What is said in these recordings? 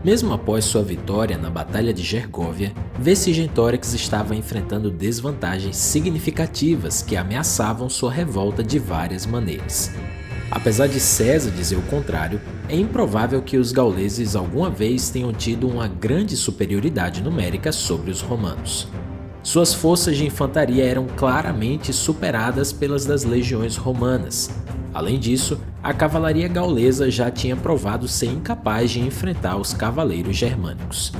Mesmo após sua vitória na Batalha de Gergóvia, Vercingetorix estava enfrentando desvantagens significativas que ameaçavam sua revolta de várias maneiras. Apesar de César dizer o contrário, é improvável que os gauleses alguma vez tenham tido uma grande superioridade numérica sobre os romanos. Suas forças de infantaria eram claramente superadas pelas das legiões romanas. Além disso, a cavalaria gaulesa já tinha provado ser incapaz de enfrentar os cavaleiros germânicos.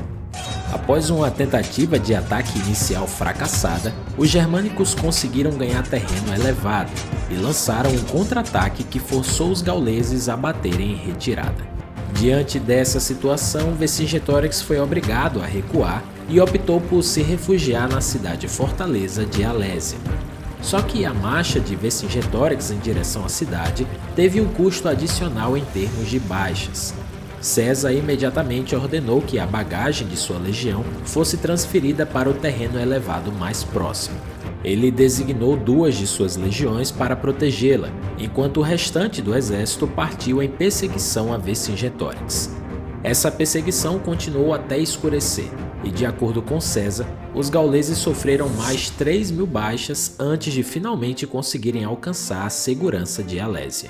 Após uma tentativa de ataque inicial fracassada, os germânicos conseguiram ganhar terreno elevado e lançaram um contra-ataque que forçou os gauleses a baterem em retirada. Diante dessa situação, Vercingetorix foi obrigado a recuar e optou por se refugiar na cidade-fortaleza de Alésia. Só que a marcha de Vercingetorix em direção à cidade teve um custo adicional em termos de baixas. César imediatamente ordenou que a bagagem de sua legião fosse transferida para o terreno elevado mais próximo. Ele designou 2 de suas legiões para protegê-la, enquanto o restante do exército partiu em perseguição a Vercingetorix. Essa perseguição continuou até escurecer, e de acordo com César, os gauleses sofreram mais 3.000 baixas antes de finalmente conseguirem alcançar a segurança de Alésia.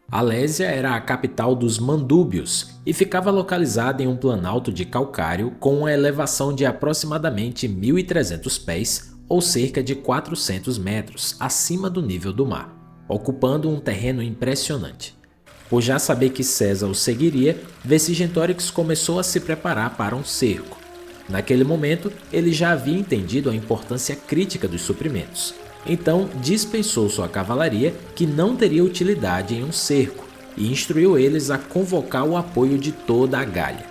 Alésia era a capital dos Mandúbios e ficava localizada em um planalto de calcário com uma elevação de aproximadamente 1.300 pés, ou cerca de 400 metros, acima do nível do mar, ocupando um terreno impressionante. Por já saber que César o seguiria, Vercingetorix começou a se preparar para um cerco. Naquele momento, ele já havia entendido a importância crítica dos suprimentos. Então, dispensou sua cavalaria, que não teria utilidade em um cerco, e instruiu eles a convocar o apoio de toda a Gália.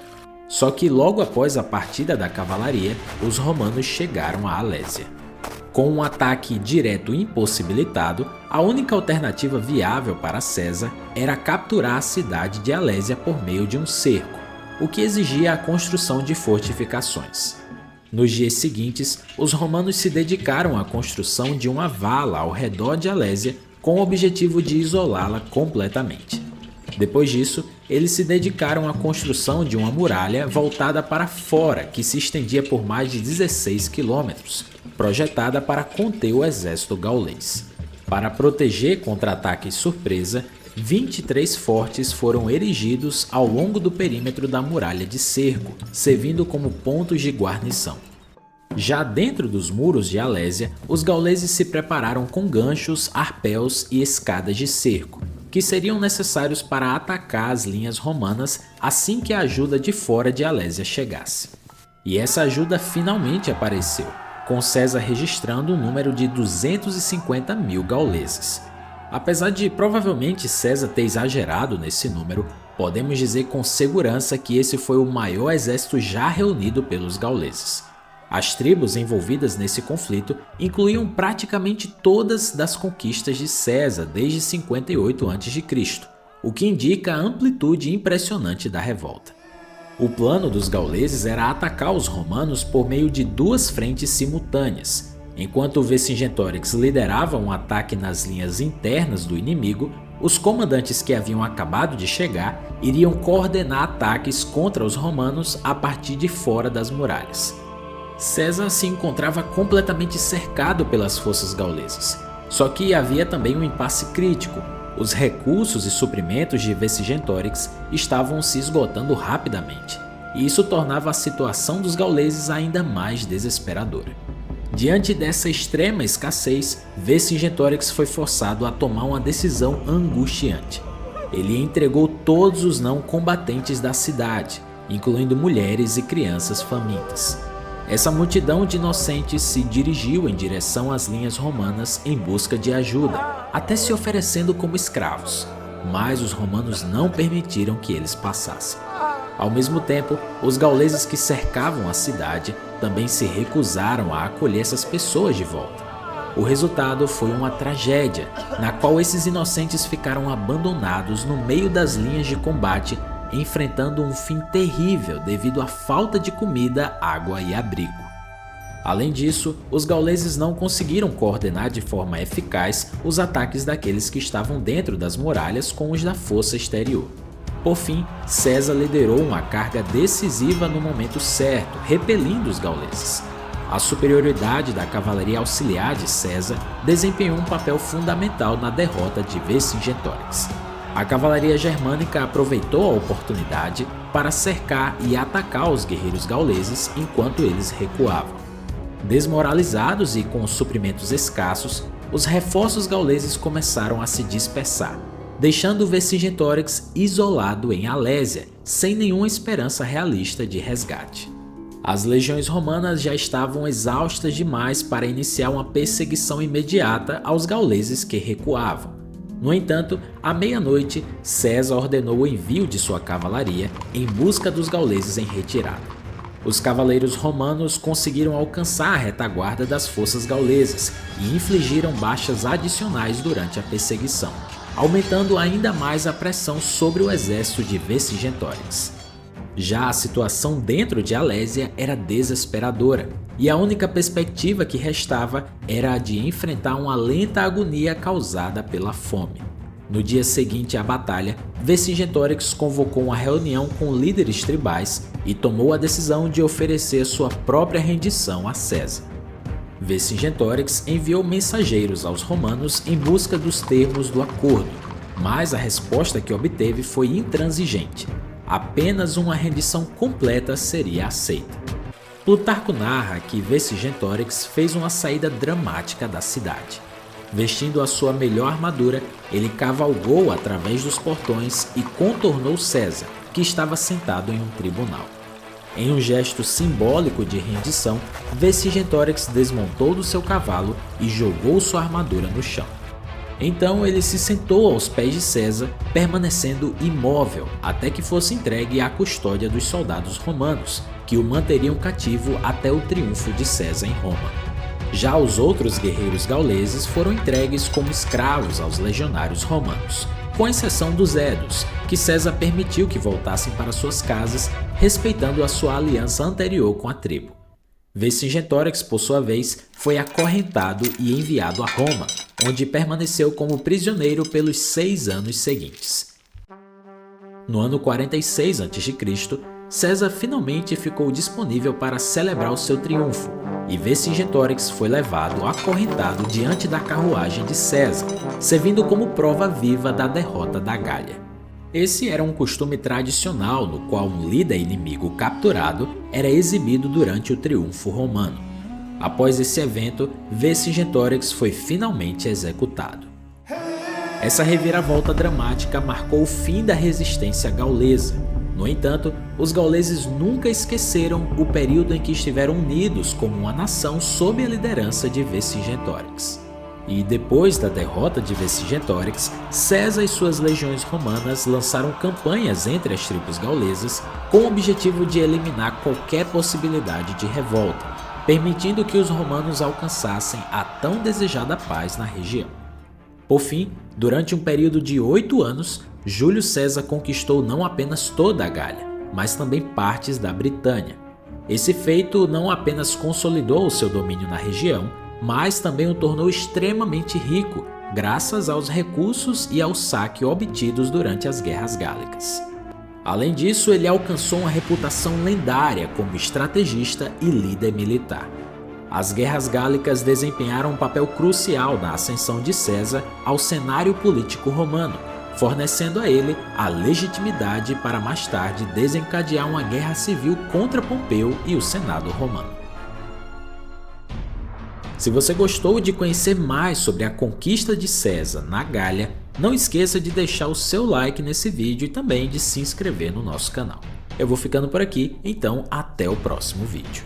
Só que logo após a partida da cavalaria, os romanos chegaram a Alésia. Com um ataque direto impossibilitado, a única alternativa viável para César era capturar a cidade de Alésia por meio de um cerco, o que exigia a construção de fortificações. Nos dias seguintes, os romanos se dedicaram à construção de uma vala ao redor de Alésia com o objetivo de isolá-la completamente. Depois disso, eles se dedicaram à construção de uma muralha voltada para fora que se estendia por mais de 16 quilômetros, projetada para conter o exército gaulês. Para proteger contra ataques surpresa, 23 fortes foram erigidos ao longo do perímetro da muralha de cerco, servindo como pontos de guarnição. Já dentro dos muros de Alésia, os gauleses se prepararam com ganchos, arpéus e escadas de cerco, que seriam necessários para atacar as linhas romanas assim que a ajuda de fora de Alésia chegasse. E essa ajuda finalmente apareceu, com César registrando um número de 250.000 gauleses. Apesar de provavelmente César ter exagerado nesse número, podemos dizer com segurança que esse foi o maior exército já reunido pelos gauleses. As tribos envolvidas nesse conflito incluíam praticamente todas das conquistas de César desde 58 a.C., o que indica a amplitude impressionante da revolta. O plano dos gauleses era atacar os romanos por meio de 2 frentes simultâneas. Enquanto Vercingetorix liderava um ataque nas linhas internas do inimigo, os comandantes que haviam acabado de chegar iriam coordenar ataques contra os romanos a partir de fora das muralhas. César se encontrava completamente cercado pelas forças gaulesas. Só que havia também um impasse crítico. Os recursos e suprimentos de Vercingetorix estavam se esgotando rapidamente, e isso tornava a situação dos gauleses ainda mais desesperadora. Diante dessa extrema escassez, Vercingetorix foi forçado a tomar uma decisão angustiante. Ele entregou todos os não combatentes da cidade, incluindo mulheres e crianças famintas. Essa multidão de inocentes se dirigiu em direção às linhas romanas em busca de ajuda, até se oferecendo como escravos, mas os romanos não permitiram que eles passassem. Ao mesmo tempo, os gauleses que cercavam a cidade também se recusaram a acolher essas pessoas de volta. O resultado foi uma tragédia, na qual esses inocentes ficaram abandonados no meio das linhas de combate, enfrentando um fim terrível devido à falta de comida, água e abrigo. Além disso, os gauleses não conseguiram coordenar de forma eficaz os ataques daqueles que estavam dentro das muralhas com os da força exterior. Por fim, César liderou uma carga decisiva no momento certo, repelindo os gauleses. A superioridade da cavalaria auxiliar de César desempenhou um papel fundamental na derrota de Vercingetorix. A cavalaria germânica aproveitou a oportunidade para cercar e atacar os guerreiros gauleses enquanto eles recuavam. Desmoralizados e com suprimentos escassos, os reforços gauleses começaram a se dispersar, deixando Vercingetorix isolado em Alésia, sem nenhuma esperança realista de resgate. As legiões romanas já estavam exaustas demais para iniciar uma perseguição imediata aos gauleses que recuavam. No entanto, à meia-noite, César ordenou o envio de sua cavalaria em busca dos gauleses em retirada. Os cavaleiros romanos conseguiram alcançar a retaguarda das forças gaulesas e infligiram baixas adicionais durante a perseguição, aumentando ainda mais a pressão sobre o exército de Vercingetorix. Já a situação dentro de Alésia era desesperadora, e a única perspectiva que restava era a de enfrentar uma lenta agonia causada pela fome. No dia seguinte à batalha, Vercingetorix convocou uma reunião com líderes tribais e tomou a decisão de oferecer sua própria rendição a César. Vercingetorix enviou mensageiros aos romanos em busca dos termos do acordo, mas a resposta que obteve foi intransigente. Apenas uma rendição completa seria aceita. Plutarco narra que Vercingetorix fez uma saída dramática da cidade. Vestindo a sua melhor armadura, ele cavalgou através dos portões e contornou César, que estava sentado em um tribunal. Em um gesto simbólico de rendição, Vercingetorix desmontou do seu cavalo e jogou sua armadura no chão. Então ele se sentou aos pés de César, permanecendo imóvel até que fosse entregue à custódia dos soldados romanos, que o manteriam cativo até o triunfo de César em Roma. Já os outros guerreiros gauleses foram entregues como escravos aos legionários romanos, com exceção dos Edos, que César permitiu que voltassem para suas casas, respeitando a sua aliança anterior com a tribo. Vercingetorix, por sua vez, foi acorrentado e enviado a Roma, onde permaneceu como prisioneiro pelos 6 anos seguintes. No ano 46 a.C., César finalmente ficou disponível para celebrar o seu triunfo, e Vercingetorix foi levado acorrentado diante da carruagem de César, servindo como prova viva da derrota da Gália. Esse era um costume tradicional no qual um líder inimigo capturado era exibido durante o triunfo romano. Após esse evento, Vercingetorix foi finalmente executado. Essa reviravolta dramática marcou o fim da resistência gaulesa. No entanto, os gauleses nunca esqueceram o período em que estiveram unidos como uma nação sob a liderança de Vercingetorix. E depois da derrota de Vercingetorix, César e suas legiões romanas lançaram campanhas entre as tribos gaulesas com o objetivo de eliminar qualquer possibilidade de revolta, permitindo que os romanos alcançassem a tão desejada paz na região. Por fim, durante um período de 8 anos, Júlio César conquistou não apenas toda a Gália, mas também partes da Britânia. Esse feito não apenas consolidou o seu domínio na região, mas também o tornou extremamente rico, graças aos recursos e ao saque obtidos durante as guerras gálicas. Além disso, ele alcançou uma reputação lendária como estrategista e líder militar. As guerras gálicas desempenharam um papel crucial na ascensão de César ao cenário político romano, fornecendo a ele a legitimidade para mais tarde desencadear uma guerra civil contra Pompeu e o Senado romano. Se você gostou de conhecer mais sobre a conquista de César na Gália, não esqueça de deixar o seu like nesse vídeo e também de se inscrever no nosso canal. Eu vou ficando por aqui, então até o próximo vídeo.